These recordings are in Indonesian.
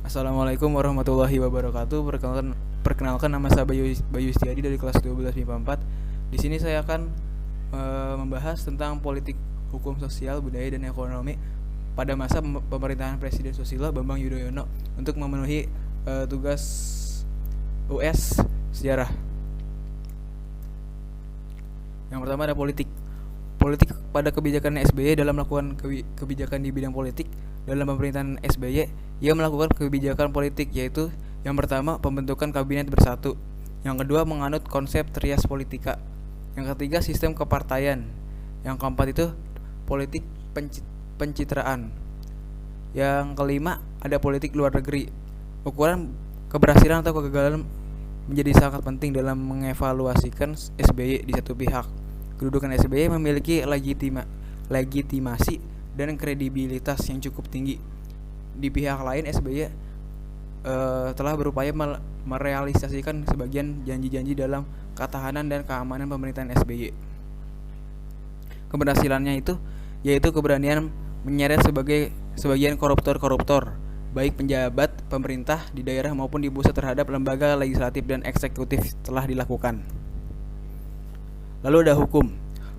Assalamualaikum warahmatullahi wabarakatuh. Perkenalkan nama saya Bayu Istiadi dari kelas 12 MIPA 4. Di sini saya akan membahas tentang politik hukum sosial, budaya dan ekonomi pada masa pemerintahan Presiden Susilo Bambang Yudhoyono untuk memenuhi tugas US sejarah. Yang pertama ada politik. Politik pada kebijakan SBY dalam melakukan kebijakan di bidang politik. Dalam pemerintahan SBY, ia melakukan kebijakan politik, yaitu yang pertama pembentukan kabinet bersatu, yang kedua menganut konsep trias politika, yang ketiga sistem kepartaian, yang keempat itu politik pencitraan, yang kelima ada politik luar negeri. Ukuran keberhasilan atau kegagalan menjadi sangat penting dalam mengevaluasikan SBY di satu pihak. Kedudukan SBY memiliki legitimasi dan kredibilitas yang cukup tinggi. Di pihak lain, SBY telah berupaya merealisasikan sebagian janji-janji dalam ketahanan dan keamanan pemerintahan SBY. Keberhasilannya itu yaitu keberanian menyeret sebagian koruptor-koruptor, baik penjabat pemerintah di daerah maupun di pusat, terhadap lembaga legislatif dan eksekutif telah dilakukan. Lalu ada hukum.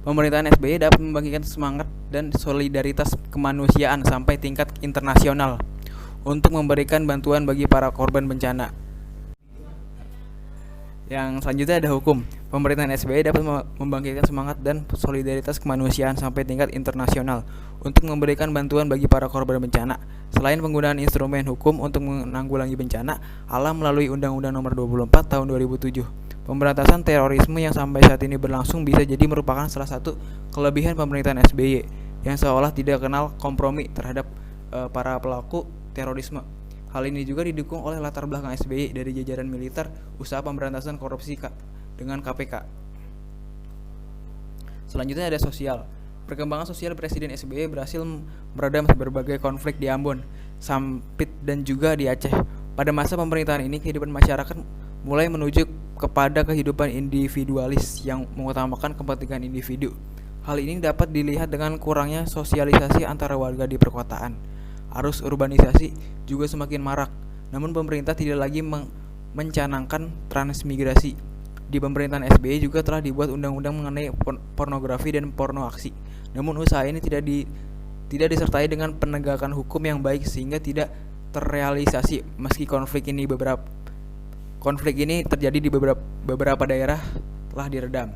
Pemerintahan SBY dapat membangkitkan semangat dan solidaritas kemanusiaan sampai tingkat internasional untuk memberikan bantuan bagi para korban bencana. Yang selanjutnya ada hukum. Pemerintahan SBY dapat membangkitkan semangat dan solidaritas kemanusiaan sampai tingkat internasional untuk memberikan bantuan bagi para korban bencana. Selain penggunaan instrumen hukum untuk menanggulangi bencana alam melalui Undang-Undang Nomor 24 Tahun 2007, pemberantasan terorisme yang sampai saat ini berlangsung bisa jadi merupakan salah satu kelebihan pemerintahan SBY yang seolah tidak kenal kompromi terhadap para pelaku terorisme. Hal ini juga didukung oleh latar belakang SBY dari jajaran militer, usaha pemberantasan korupsi dengan KPK. Selanjutnya ada sosial. Perkembangan sosial Presiden SBY berhasil meredam berbagai konflik di Ambon, Sampit dan juga di Aceh. Pada masa pemerintahan ini, kehidupan masyarakat mulai menuju kepada kehidupan individualis yang mengutamakan kepentingan individu. Hal ini dapat dilihat dengan kurangnya sosialisasi antara warga di perkotaan. Arus urbanisasi juga semakin marak, namun pemerintah tidak lagi mencanangkan transmigrasi. Di pemerintahan SBY juga telah dibuat undang-undang mengenai pornografi dan porno aksi. Namun usaha ini tidak disertai dengan penegakan hukum yang baik sehingga tidak terrealisasi meski konflik ini terjadi di beberapa daerah telah diredam.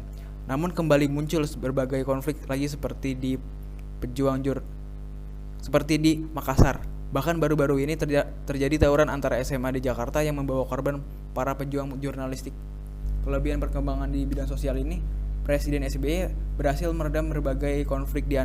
Namun kembali muncul berbagai konflik lagi seperti di Makassar. Bahkan baru-baru ini terjadi tawuran antara SMA di Jakarta yang membawa korban para pejuang jurnalistik. Kelebihan perkembangan di bidang sosial ini, Presiden SBY berhasil meredam berbagai konflik di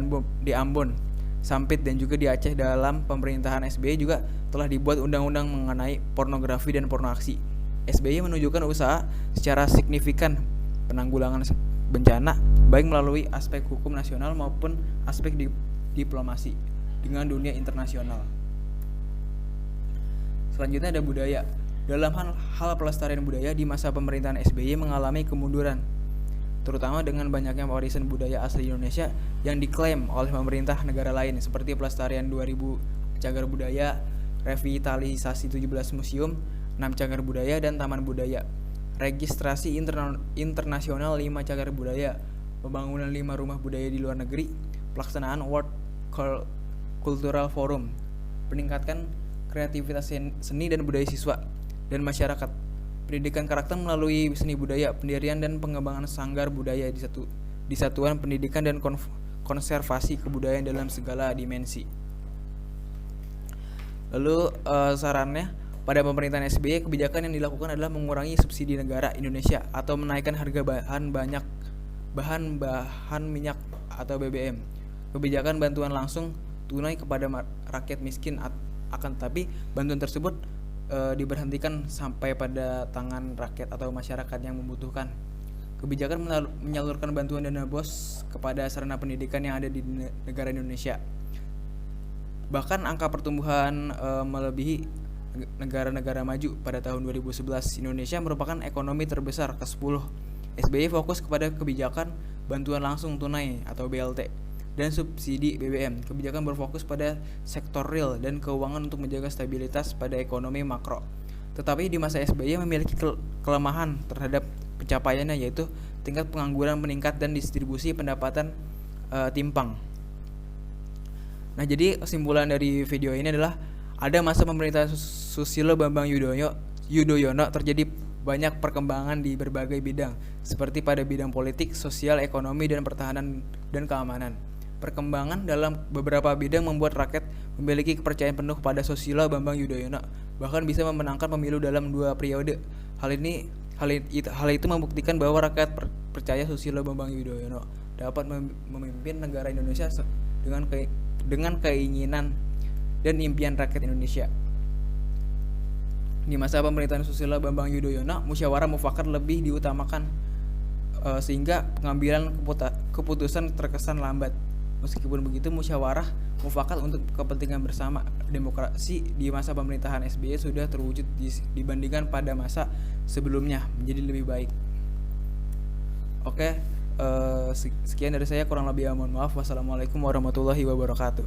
Ambon, Sampit dan juga di Aceh. Dalam pemerintahan SBY juga telah dibuat undang-undang mengenai pornografi dan porno aksi. SBY menunjukkan usaha secara signifikan penanggulangan bencana baik melalui aspek hukum nasional maupun aspek diplomasi dengan dunia internasional. Selanjutnya ada budaya. Dalam hal pelestarian budaya di masa pemerintahan SBY mengalami kemunduran, terutama dengan banyaknya warisan budaya asli Indonesia yang diklaim oleh pemerintah negara lain, seperti pelestarian 2000 cagar budaya, revitalisasi 17 museum, 6 cagar budaya dan taman budaya, registrasi internasional 5 cagar budaya, pembangunan 5 rumah budaya di luar negeri, pelaksanaan World Cultural Forum, peningkatan kreativitas seni dan budaya siswa dan masyarakat, pendidikan karakter melalui seni budaya, pendirian dan pengembangan sanggar budaya di satuan pendidikan dan konservasi kebudayaan dalam segala dimensi. Lalu sarannya, pada pemerintahan SBY kebijakan yang dilakukan adalah mengurangi subsidi negara Indonesia atau menaikkan harga bahan minyak atau BBM. Kebijakan bantuan langsung tunai kepada rakyat miskin, akan tetapi bantuan tersebut diberhentikan sampai pada tangan rakyat atau masyarakat yang membutuhkan. Kebijakan menyalurkan bantuan dana BOS kepada sarana pendidikan yang ada di negara Indonesia. Bahkan angka pertumbuhan melebihi negara-negara maju pada tahun 2011. Indonesia merupakan ekonomi terbesar ke-10. SBY fokus kepada kebijakan bantuan langsung tunai atau BLT dan subsidi BBM. Kebijakan berfokus pada sektor real dan keuangan untuk menjaga stabilitas pada ekonomi makro. Tetapi di masa SBY memiliki kelemahan terhadap pencapaiannya, yaitu tingkat pengangguran meningkat dan distribusi pendapatan timpang. Nah, jadi kesimpulan dari video ini adalah ada masa pemerintahan Susilo Bambang Yudhoyono terjadi banyak perkembangan di berbagai bidang, seperti pada bidang politik, sosial, ekonomi, dan pertahanan dan keamanan. Perkembangan dalam beberapa bidang membuat rakyat memiliki kepercayaan penuh pada Susilo Bambang Yudhoyono, bahkan bisa memenangkan pemilu dalam 2 periode. Hal itu membuktikan bahwa rakyat percaya Susilo Bambang Yudhoyono dapat memimpin negara Indonesia dengan keinginan dan impian rakyat Indonesia. Di masa pemerintahan Susilo Bambang Yudhoyono, musyawarah mufakat lebih diutamakan, sehingga pengambilan keputusan terkesan lambat. Meskipun begitu, musyawarah mufakat untuk kepentingan bersama demokrasi di masa pemerintahan SBY sudah terwujud dibandingkan pada masa sebelumnya menjadi lebih baik. Oke, sekian dari saya, kurang lebih mohon maaf. Wassalamualaikum warahmatullahi wabarakatuh.